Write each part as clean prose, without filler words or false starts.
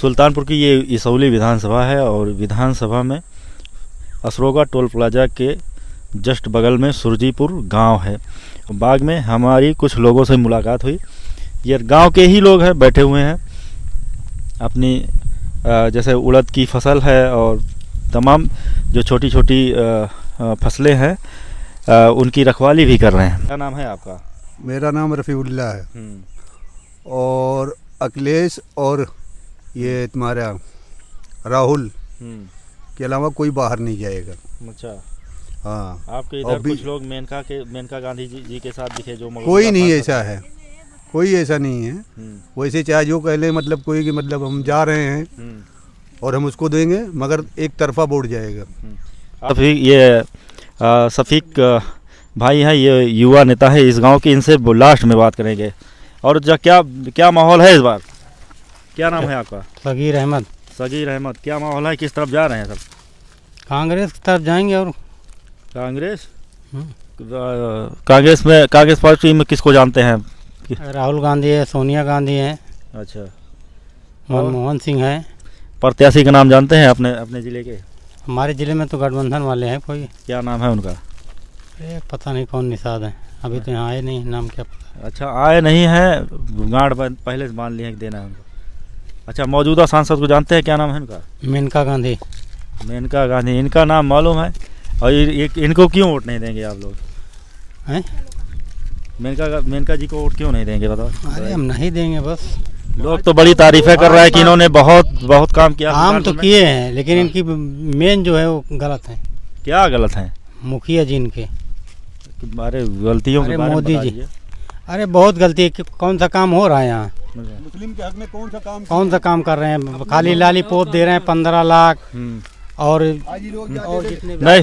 सुल्तानपुर की ये इसौली विधानसभा है और विधानसभा में असरोगा टोल प्लाजा के जस्ट बगल में सुरजीपुर गांव है। बाग में हमारी कुछ लोगों से मुलाकात हुई। ये गांव के ही लोग हैं, बैठे हुए हैं, अपनी जैसे उड़द की फसल है और तमाम जो छोटी छोटी फसलें हैं उनकी रखवाली भी कर रहे हैं। क्या नाम है आपका? मेरा नाम रफ़ीउल्लाह है और अखिलेश और ये तुम्हारा राहुल के अलावा कोई बाहर नहीं जाएगा। अच्छा, हाँ। आपके इधर कुछ लोग मेनका गांधी जी के साथ दिखे जो कोई नहीं ऐसा है, कोई ऐसा नहीं है। वैसे चाहे जो कह ले, मतलब कोई कि मतलब हम जा रहे हैं और हम उसको देंगे, मगर एक तरफा वोट जाएगा। अभी ये शफीक भाई हैं, ये युवा नेता है इस गांव के, इनसे लास्ट में बात करेंगे। और क्या माहौल है इस बार? क्या नाम है आपका? सगीर अहमद। सगीर अहमद, क्या माहौल है? किस तरफ जा रहे हैं सब? कांग्रेस की तरफ जाएंगे। और कांग्रेस पार्टी में किसको जानते हैं? राहुल गांधी है, सोनिया गांधी है, अच्छा, मनमोहन सिंह है। प्रत्याशी का नाम जानते हैं अपने ज़िले के? हमारे ज़िले में तो गठबंधन वाले हैं। कोई क्या नाम है उनका? पता नहीं कौन निषाद है, अभी तो यहाँ आए नहीं, नाम क्या पता। अच्छा, आए नहीं है, गांठ पहले से मान लिए हैं कि देना है उनको। अच्छा, मौजूदा सांसद को जानते हैं? क्या नाम है उनका? मेनका गांधी। मेनका गांधी, इनका नाम मालूम है। और इनको क्यों वोट नहीं देंगे आप लोग? हैं? मेनका जी को वोट क्यों नहीं देंगे बताओ? अरे हम नहीं देंगे बस। लोग तो बड़ी तारीफें कर रहे हैं कि इन्होंने बहुत काम किया। काम तो किए हैं, लेकिन इनकी मेन जो है वो गलत है। क्या गलत है? मुखिया जी इनके। अरे गलतियों के बारे में मोदी जी, अरे बहुत गलती है। कौन सा काम हो रहा है यहाँ? मुस्लिम के हक में कौन सा काम कर रहे हैं? खाली लाली पोत दे रहे हैं 15 लाख और नहीं,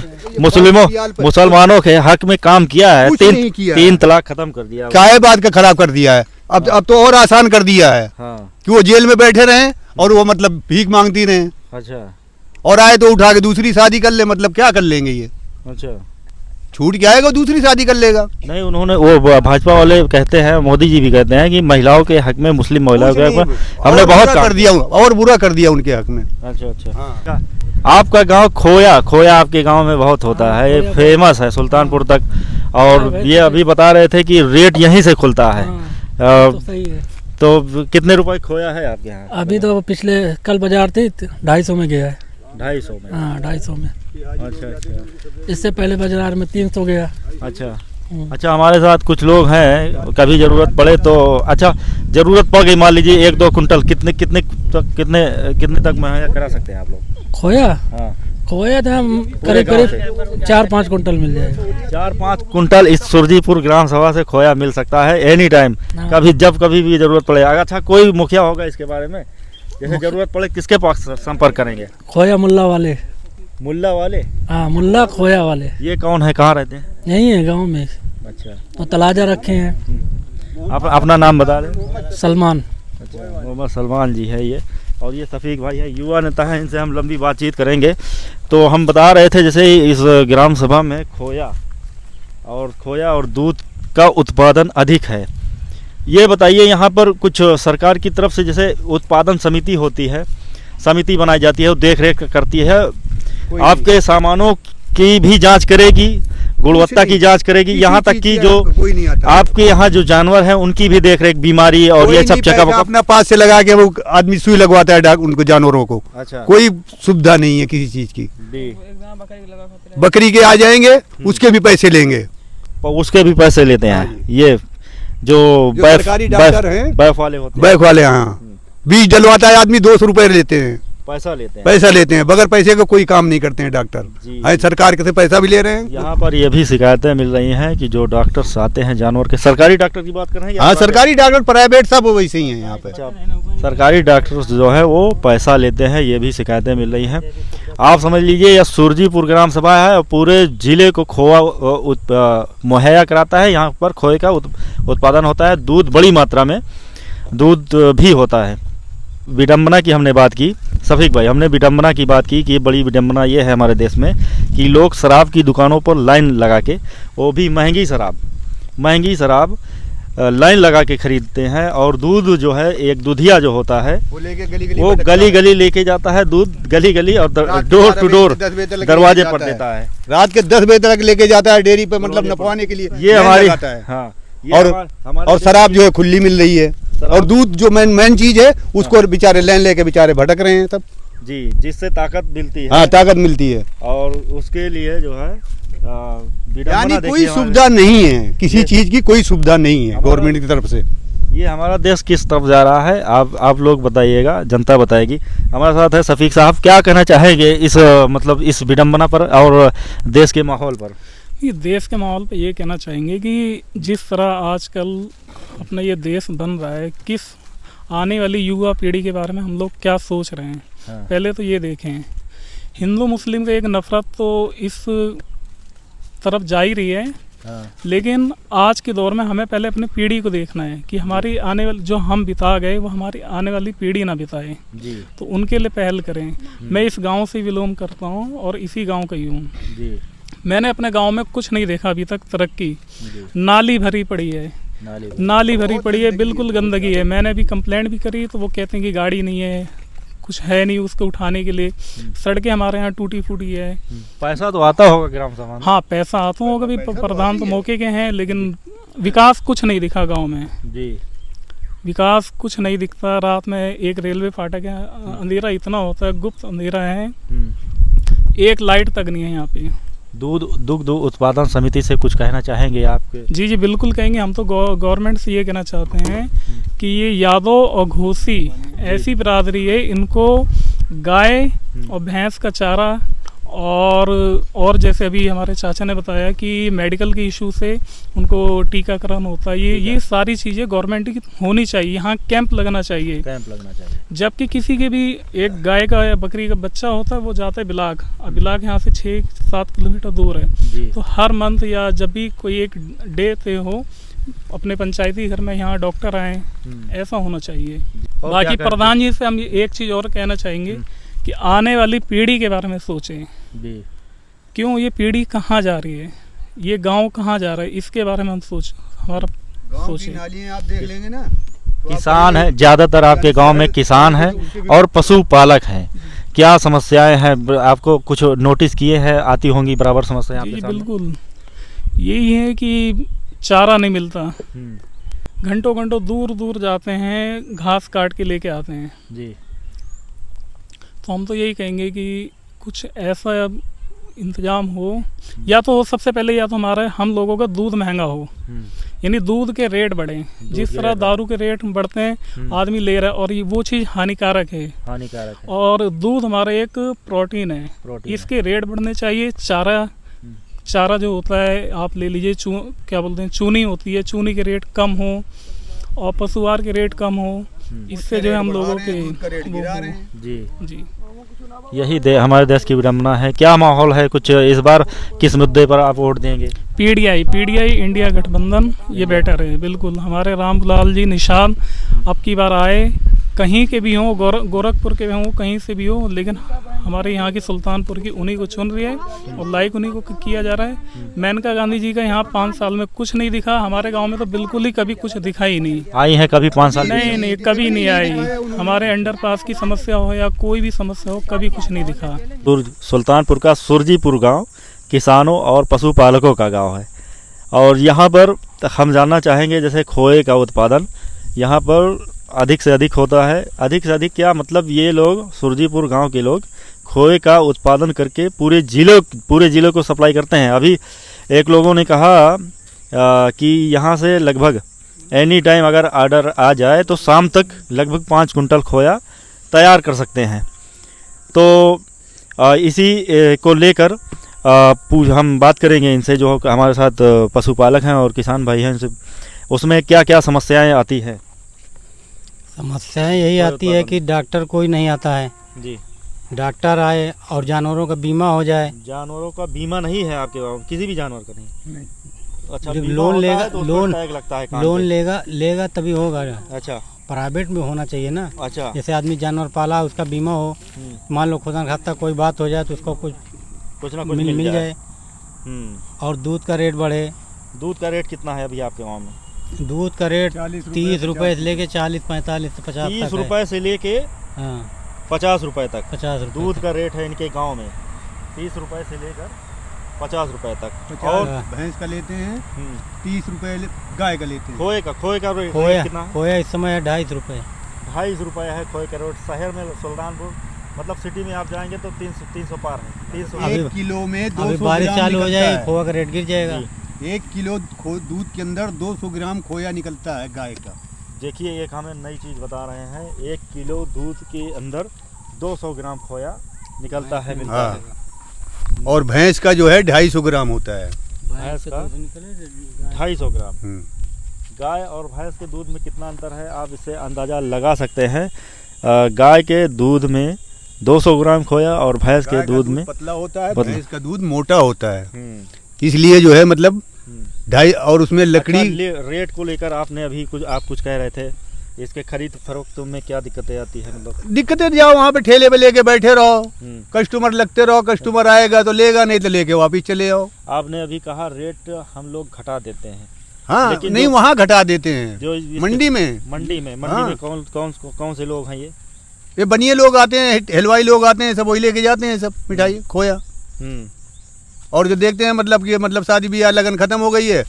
मुसलमानों के हक में काम किया है। 3 तलाक खत्म कर दिया। क्या बात का खराब कर दिया है? अब तो और आसान कर दिया है। हाँ। कि वो जेल में बैठे रहे और वो मतलब भीख मांगती रहे। अच्छा, और आए तो उठा के दूसरी शादी कर ले, मतलब क्या कर लेंगे ये? अच्छा, छूट क्या आएगा, दूसरी शादी कर लेगा। नहीं, उन्होंने वो भाजपा वाले कहते हैं, मोदी जी भी कहते हैं कि महिलाओं के हक में, मुस्लिम महिलाओं के हक में हमने बहुत कर दिया और बुरा कर दिया उनके हक में। अच्छा अच्छा, हाँ। आपका गांव खोया आपके गांव में बहुत होता है, ये फेमस है सुल्तानपुर तक। और ये अभी बता रहे थे कि रेट यहीं से खुलता है। तो सही है। तो कितने रुपए खोया है आपके यहाँ? अभी तो पिछले कल बाजार थी 250 में गया है। 250 में? हाँ, 250 में। अच्छा अच्छा। इससे पहले बाजार में 300 गया। अच्छा अच्छा, हमारे साथ कुछ लोग हैं, कभी ज़रूरत पड़े तो, अच्छा ज़रूरत पड़ गई मान लीजिए 1-2 कुंटल, कितने तक मुहैया करा सकते हैं आप लोग? खोया? हाँ, खोया था हम करीब 4-5 कुंटल मिल जाएगा। 4-5 कुंटल इस सुरजीपुर ग्राम सभा से खोया मिल सकता है एनी टाइम, कभी भी ज़रूरत पड़े। अच्छा, कोई मुखिया होगा इसके बारे में, जैसे ज़रूरत पड़े किसके पास संपर्क करेंगे? खोया मुल्ला वाले। हाँ, मुल्ला खोया वाले। ये कौन है, कहाँ रहते हैं? यही है गांव में। अच्छा, तो तलाजा रखे हैं। अपना नाम बता दें। सलमान। अच्छा, मोहम्मद सलमान जी है ये। और ये शफीक भाई है, युवा नेता है, इनसे हम लंबी बातचीत करेंगे। तो हम बता रहे थे जैसे इस ग्राम सभा में खोया और दूध का उत्पादन अधिक है। ये बताइए, यहाँ पर कुछ सरकार की तरफ से जैसे उत्पादन समिति होती है, समिति बनाई जाती है, वो देख रेख करती है, आपके सामानों की भी जांच करेगी, गुणवत्ता की जांच करेगी, यहाँ तक कि जो आपके यहाँ जो जानवर हैं उनकी भी देख रेख, बीमारी और ये सब चेकअप अपना पास से लगा के वो आदमी सुई लगवाता है उनको, जानवरों को। अच्छा, कोई सुविधा नहीं है किसी चीज की। बकरी के आ जाएंगे, उसके भी पैसे लेंगे, उसके भी पैसे लेते हैं। ये जो सरकारी डॉक्टर हैं, बैफ वाले होते हैं, बैफ वाले, हाँ, बीज डलवाता है आदमी, 200 रुपए लेते हैं, पैसा लेते हैं। बगैर पैसे का कोई काम नहीं करते हैं डॉक्टर। सरकार से पैसा भी ले रहे हैं। यहाँ पर ये भी शिकायतें मिल रही हैं कि जो डॉक्टर्स आते हैं जानवर के, सरकारी डॉक्टर की बात कर रहे हैं? हाँ, सरकारी डॉक्टर, प्राइवेट सब वैसे ही हैं यहाँ पे। सरकारी डॉक्टर्स जो है वो पैसा लेते हैं, ये भी शिकायतें मिल रही हैं। आप समझ लीजिए यह सुरजीपुर ग्राम सभा है और पूरे जिले को खोआ मुहैया कराता है। यहाँ पर खोए का उत्पादन होता है, दूध बड़ी मात्रा में दूध भी होता है। विडंबना की हमने बात की, शफीक भाई, हमने विडंबना की बात की कि ये बड़ी विडंबना ये है हमारे देश में कि लोग शराब की दुकानों पर लाइन लगा के, वो भी महंगी शराब लाइन लगा के खरीदते हैं, और दूध जो है एक दूधिया जो होता है वो लेके गली वो गली गली लेके जाता है दूध, गली गली और डोर टू डोर दरवाजे पर देता है। रात के 10 बजे तक लेके जाता है डेयरी पे, मतलब नपवाने के लिए ये हमारी है। हाँ, और शराब जो है खुली मिल रही है, और दूध जो मेन चीज है उसको बेचारे लाइन लेके बेचारे भटक रहे हैं सब जी, जिससे ताकत मिलती है। हाँ, ताकत मिलती है, और उसके लिए जो है यानी कोई सुविधा नहीं है, किसी चीज की कोई सुविधा नहीं है गवर्नमेंट की तरफ से। ये हमारा देश किस तरफ जा रहा है, आप लोग बताइएगा, जनता बताएगी। हमारे साथ है शफीक साहब, क्या कहना चाहेंगे इस मतलब इस विडंबना पर और देश के माहौल पर? ये देश के माहौल पे ये कहना चाहेंगे कि जिस तरह आजकल अपना ये देश बन रहा है, किस आने वाली युवा पीढ़ी के बारे में हम लोग क्या सोच रहे हैं। हाँ। पहले तो ये देखें, हिंदू मुस्लिम से एक नफ़रत तो इस तरफ जा ही रही है, हाँ। लेकिन आज के दौर में हमें पहले अपनी पीढ़ी को देखना है कि हमारी आने वाली जो हम बिता गए वो हमारी आने वाली पीढ़ी ना बिताए, जी तो उनके लिए पहल करें। मैं इस गांव से बिलोंग करता हूं और इसी गांव का ही हूँ। जी मैंने अपने गांव में कुछ नहीं देखा अभी तक तरक्की। जी। नाली भरी पड़ी है, नाली भरी पड़ी है, बिल्कुल गंदगी है। मैंने भी कंप्लेंट भी करी तो वो कहते हैं कि गाड़ी नहीं है, कुछ है नहीं उसको उठाने के लिए। सड़कें हमारे यहाँ टूटी फूटी है। पैसा तो आता होगा ग्राम सभा में? हाँ, पैसा आता होगा, भी प्रधान तो मौके के हैं, लेकिन विकास कुछ नहीं दिखा गांव में। जी, विकास कुछ नहीं दिखता। रात में एक रेलवे फाटक है, अंधेरा इतना होता है, गुप्त अंधेरा है, एक लाइट तक नहीं है यहाँ पे। दुग्ध उत्पादन समिति से कुछ कहना चाहेंगे आपके? जी जी, बिल्कुल कहेंगे। हम तो गवर्नमेंट से ये कहना चाहते हैं कि ये यादव और घोसी ऐसी बिरादरी है, इनको गाय और भैंस का चारा और जैसे अभी हमारे चाचा ने बताया कि मेडिकल के इशू से उनको टीकाकरण होता है, ये सारी चीज़ें गवर्नमेंट की होनी चाहिए। यहाँ कैंप लगना चाहिए, जबकि किसी के भी एक गाय का या बकरी का बच्चा होता है वो जाता है बिलाग, अब बिलाग यहाँ से 6-7 किलोमीटर दूर है। तो हर मंथ या जब भी कोई एक डे हो अपने पंचायती घर में यहाँ डॉक्टर आए, ऐसा होना चाहिए। बाकी प्रधान जी से हम एक चीज़ और कहना चाहेंगे कि आने वाली पीढ़ी के बारे में सोचें। क्यों ये पीढ़ी कहाँ जा रही है, ये गांव कहाँ जा रहा है, इसके बारे में हम हमारा सोचें। आप देख लेंगे ना, किसान है ज़्यादातर आपके गांव में, किसान है और पशुपालक हैं। क्या समस्याएं हैं आपको कुछ नोटिस किए हैं? आती होंगी बराबर समस्याएं आपके सामने? बिल्कुल यही है कि चारा नहीं मिलता, घंटों घंटों दूर दूर जाते हैं, घास काट के लेके आते हैं जी। तो हम तो यही कहेंगे कि कुछ ऐसा इंतजाम हो, या तो सबसे पहले या तो हमारा हम लोगों का दूध महंगा हो, यानी दूध के रेट बढ़े। जिस तरह दारू के रेट बढ़ते हैं आदमी ले रहा है, और ये वो चीज़ हानिकारक है। और दूध हमारा एक प्रोटीन है, इसके रेट बढ़ने चाहिए। चारा जो होता है आप ले लीजिए, क्या बोलते हैं, चूनी होती है, चूनी के रेट कम हो और पशुआहार के रेट कम हो, इससे जो है हम लोगों के जी यही हमारे देश की विडंबना है। क्या माहौल है कुछ इस बार, किस मुद्दे पर आप वोट देंगे? पीडीआई इंडिया गठबंधन ये बेटर है बिल्कुल। हमारे रामलाल जी निशान अब की बार आए, कहीं के भी हों, गोरखपुर के भी हों, कहीं से भी हो, लेकिन हमारे यहाँ की सुल्तानपुर की उन्हीं को चुन रही है और लाइक उन्हीं को किया जा रहा है। मेनका गांधी जी का यहाँ 5 साल में कुछ नहीं दिखा, हमारे गांव में तो बिल्कुल ही कभी कुछ दिखा ही नहीं। आई है कभी 5 साल? नहीं, कभी नहीं आई। हमारे अंडरपास की समस्या हो या कोई भी समस्या हो, कभी कुछ नहीं दिखा। सुल्तानपुर का सुरजीपुर गाँव किसानों और पशुपालकों का गाँव है, और यहाँ पर हम जानना चाहेंगे जैसे खोए का उत्पादन यहाँ पर अधिक से अधिक होता है। अधिक से अधिक क्या मतलब, ये लोग सुरजीपुर गांव के लोग खोए का उत्पादन करके पूरे ज़िले को सप्लाई करते हैं। अभी एक लोगों ने कहा कि यहाँ से लगभग एनी टाइम अगर ऑर्डर आ जाए तो शाम तक लगभग 5 कुंटल खोया तैयार कर सकते हैं। तो इसी को लेकर हम बात करेंगे इनसे, जो हमारे साथ पशुपालक हैं और किसान भाई हैं, इनसे उसमें क्या क्या समस्याएं आती हैं। समस्याएं यही आती है कि डॉक्टर कोई नहीं आता है जी। डॉक्टर आए और जानवरों का बीमा हो जाए। जानवरों का बीमा नहीं है आपके गाँव, किसी भी जानवर का नहीं? अच्छा, लोन लेगा, तो लगता है लोन लेगा तभी होगा। अच्छा, प्राइवेट में होना चाहिए ना। अच्छा, जैसे आदमी जानवर पाला उसका बीमा हो, मान लो खुदा खाता कोई बात हो जाए तो उसको कुछ ना कुछ मिल जाए। और दूध का रेट बढ़े। दूध का रेट कितना है अभी आपके गाँव में? दूध का रेट 30 रुपए से लेके 40, 45, 50 30 तक है। रुपए से लेके हाँ 50 रुपए तक 50 रुपए दूध का रेट है इनके गांव में, 30 रुपए से लेकर 50 रुपए तक। और और भैंस का लेते हैं हम्म, 30 रुपए, गाय का लेते हैं। खोए का रेट खोया कितना है? खोया इस समय है 250 रुपए। 250 रुपए है खोए का रेट। शहर में सुल्तानपुर मतलब सिटी में आप जाएंगे तो 300 पार है, 300। अभी- 1 किलो में 200 अभी बारिश ग्राम चालू हो निकलता जाएगी, है। खोया का रेट गिर जाएगा। 1 किलो दूध के अंदर 200 ग्राम खोया निकलता है गाय का। देखिए एक हमें नई चीज़ बता रहे हैं, 1 किलो दूध के अंदर 200 ग्राम खोया निकलता है, मिलता हाँ। है। और भैंस का जो है 250 ग्राम होता है। भैंस का 250 ग्राम। गाय और भैंस के दूध में कितना अंतर है आप इससे अंदाज़ा लगा सकते हैं। गाय के दूध में 200 ग्राम खोया और भैंस के गाय का दूध में पतला होता है, पतला। भैंस का दूध मोटा होता है। इसलिए जो है मतलब 2.5 और उसमें लकड़ी। अच्छा, रेट को लेकर आपने अभी आप कुछ कह रहे थे, इसके खरीद फरोख्त में क्या दिक्कतें आती है? मतलब दिक्कतें जाओ वहाँ पे ठेले पे लेके बैठे रहो, कस्टमर लगते रहो, कस्टमर आएगा तो लेगा, नहीं तो लेके वापिस चले आओ। आपने अभी कहा रेट हम लोग घटा देते हैं। हाँ लेकिन नहीं, जो- वहाँ घटा देते हैं जो मंडी में। मंडी में हाँ। कौन से लोग हैं ये बनिए लोग आते हैं, हलवाई लोग आते हैं, सब वही लेके जाते हैं सब मिठाई खोया। और जो देखते हैं मतलब कि मतलब शादी ब्याह लगन खत्म हो गई है,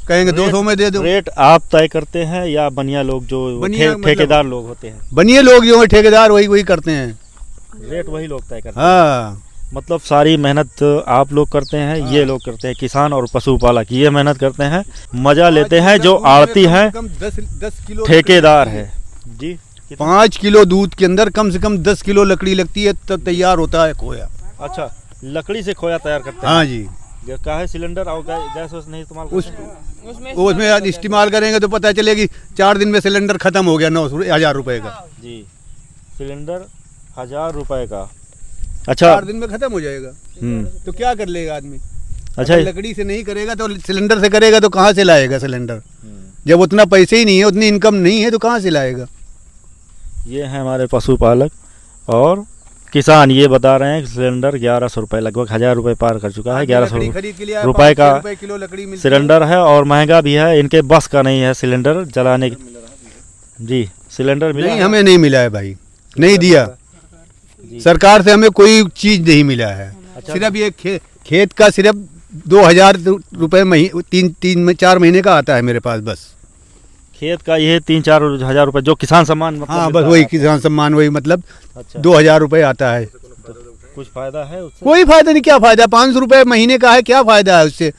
कहेंगे 200 में दे दो। रेट आप तय करते हैं या बनिया लोग जो मतलब- ठेकेदार लोग होते हैं? बनिए लोग जो है ठेकेदार वही करते हैं। रेट वही लोग तय करते हैं। हाँ मतलब सारी मेहनत आप लोग करते हैं, ये लोग करते हैं, किसान और पशुपालक ये मेहनत करते हैं, मजा लेते हैं। जो आड़ती है 10 किलो ठेकेदार है जी। 5 किलो दूध के अंदर कम से कम 10 किलो लकड़ी लगती है, तब तैयार होता है खोया। अच्छा, लकड़ी से खोया तैयार करते हैं? हाँ जी। क्या है, सिलेंडर और गैस नहीं इस्तेमाल उसमें इस्तेमाल करेंगे तो पता चलेगी 4 दिन में सिलेंडर खत्म हो गया, 9,000 रुपए का जी। सिलेंडर 1000 रुपए का। अच्छा, 4 दिन में खत्म हो जाएगा। तो क्या कर लेगा आदमी? अच्छा, अगर लकड़ी से नहीं करेगा तो सिलेंडर से करेगा तो कहाँ से लाएगा सिलेंडर? जब उतना पैसे ही नहीं है, उतनी इनकम नहीं है तो कहाँ से लाएगा? ये है हमारे पशुपालक और किसान, ये बता रहे हैं कि सिलेंडर 1100 रुपये, लगभग 1000 रुपये पार कर चुका है। 1100 रुपये का किलो लकड़ी मिलती सिलेंडर है और महंगा भी है। इनके बस का नहीं है सिलेंडर जलाने जी। सिलेंडर मिला नहीं, है? हमें नहीं मिला है भाई, नहीं दिया। सरकार से हमें कोई चीज नहीं मिला है। अच्छा। सिर्फ ये खेत का सिर्फ 2000 रुपये 4 महीने का आता है मेरे पास बस। खेत का ये 3-4 हजार रुपये जो किसान सम्मान मतलब हाँ, मिलता बस वही है। किसान सम्मान वही मतलब अच्छा, 2000 रुपये आता है। तो कुछ फायदा है उससे? कोई फायदा नहीं। क्या फायदा? 500 रुपये महीने का है, क्या फायदा है उससे?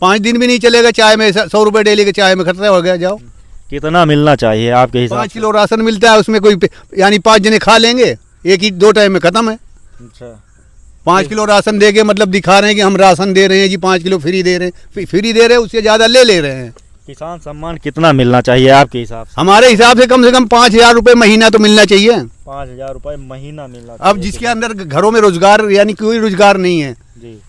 5 दिन भी नहीं चलेगा। चाय में 100 रुपये डेली के चाय में खर्चा हो गया। जाओ, कितना मिलना चाहिए आपके हिसाब 5 से? किलो राशन मिलता है, उसमें कोई यानी 5 जने खा लेंगे, एक ही 2 टाइम में खत्म है। अच्छा, 5 किलो राशन दे के मतलब दिखा रहे हैं कि हम राशन दे रहे हैं जी, 5 किलो फ्री दे रहे हैं। फ्री दे रहे हैं, उससे ज़्यादा ले रहे हैं। किसान सम्मान कितना मिलना चाहिए आपके हिसाब से? हमारे हिसाब से कम 5000 रुपये महीना तो मिलना चाहिए। 5000 रुपये महीना मिलना चाहिए। अब जिसके अंदर घरों में रोजगार यानी कोई रोजगार नहीं है, जी,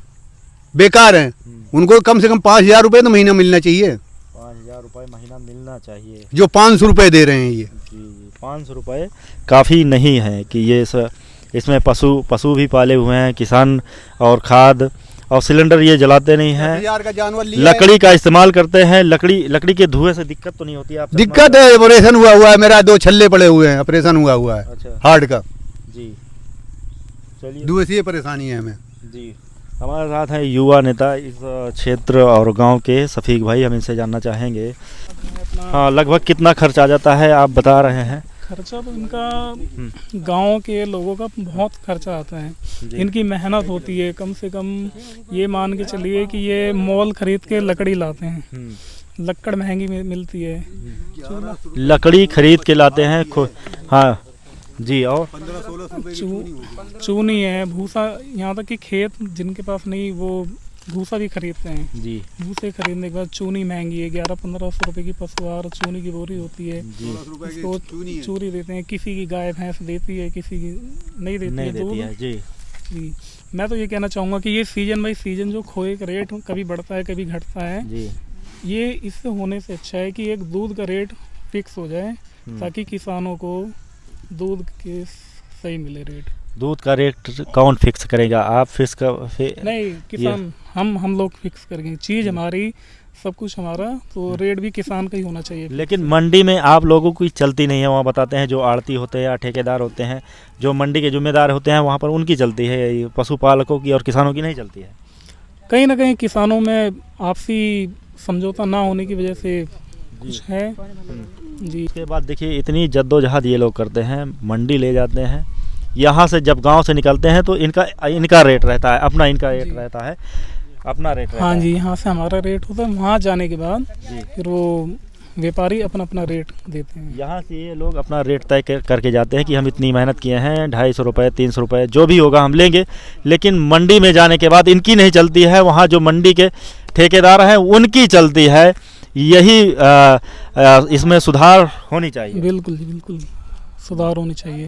बेकार है, उनको कम से कम 5000 रुपये तो महीना मिलना चाहिए। 5000 रुपये महीना मिलना चाहिए। जो 500 रुपये दे रहे हैं ये। जी, 500 रुपये काफ़ी नहीं है कि ये इसमें पशु भी पाले हुए हैं किसान, और खाद और सिलेंडर ये जलाते नहीं हैं। 10,000 का जानवर लिया है। लकड़ी का इस्तेमाल करते हैं। लकड़ी के धुएं से दिक्कत तो नहीं होती है? आप दिक्कत है, ऑपरेशन हुआ है मेरा, 2 छल्ले पड़े हुए हैं, ऑपरेशन हुआ है अच्छा हार्ट का। जी, चलिए। दूसरी परेशानी है हमें। जी, हमारे साथ है युवा नेता इस क्षेत्र और गांव के शफीक भाई, हम इनसे जानना चाहेंगे हाँ लगभग कितना खर्च आ जाता है आप बता रहे हैं? खर्चा तो इनका गांव के लोगों का बहुत खर्चा आता है। इनकी मेहनत होती है। कम से कम ये मान के चलिए कि ये मोल खरीद के लकड़ी लाते हैं। लकड़ महंगी मिलती है। लकड़ी खरीद के लाते हैं हाँ जी। और 15-16 चूनी है, भूसा, यहाँ तक कि खेत जिनके पास नहीं वो भूसा भी खरीदते हैं जी। भूसे खरीदने के बाद चूनी महंगी है। 1100-1500 रुपये की पशुआहार चूनी की बोरी होती है। इसको चूरी देते हैं। किसी की गाय भैंस देती है, किसी की नहीं देती है दूध। जी, मैं तो ये कहना चाहूँगा कि ये सीजन बाई सीजन जो खोए का रेट कभी बढ़ता है कभी घटता है जी। ये इससे होने से अच्छा है कि एक दूध का रेट फिक्स हो जाए ताकि किसानों को दूध के सही मिले रेट। दूध का रेट कौन फिक्स करेगा? आप फिक्स नहीं, किसान हम लोग फिक्स करेंगे। चीज़ हमारी सब कुछ हमारा, तो रेट भी किसान का ही होना चाहिए। लेकिन मंडी में आप लोगों की चलती नहीं है, वहाँ बताते हैं जो आड़ती होते हैं या ठेकेदार होते हैं, जो मंडी के जिम्मेदार होते हैं, वहाँ पर उनकी चलती है, ये पशुपालकों की और किसानों की नहीं चलती है। कहीं ना कहीं किसानों में आपसी समझौता ना होने की वजह से कुछ है जी। उसके बाद देखिए इतनी जद्दोजहद ये लोग करते हैं, मंडी ले जाते हैं, यहाँ से जब गांव से निकलते हैं तो इनका रेट रहता है, अपना इनका रेट रहता है, अपना रेट रहता हाँ है। जी, यहाँ से हमारा रेट होता है, वहाँ जाने के बाद जी। फिर वो व्यापारी अपना अपना रेट देते हैं। यहाँ से ये लोग अपना रेट तय करके जाते हैं कि हम इतनी मेहनत किए हैं, 250 रुपये 300 रुपये जो भी होगा हम लेंगे। लेकिन मंडी में जाने के बाद इनकी नहीं चलती है, वहाँ जो मंडी के ठेकेदार हैं उनकी चलती है। यही इसमें सुधार होनी चाहिए। बिल्कुल जी, बिल्कुल सुधार होनी चाहिए।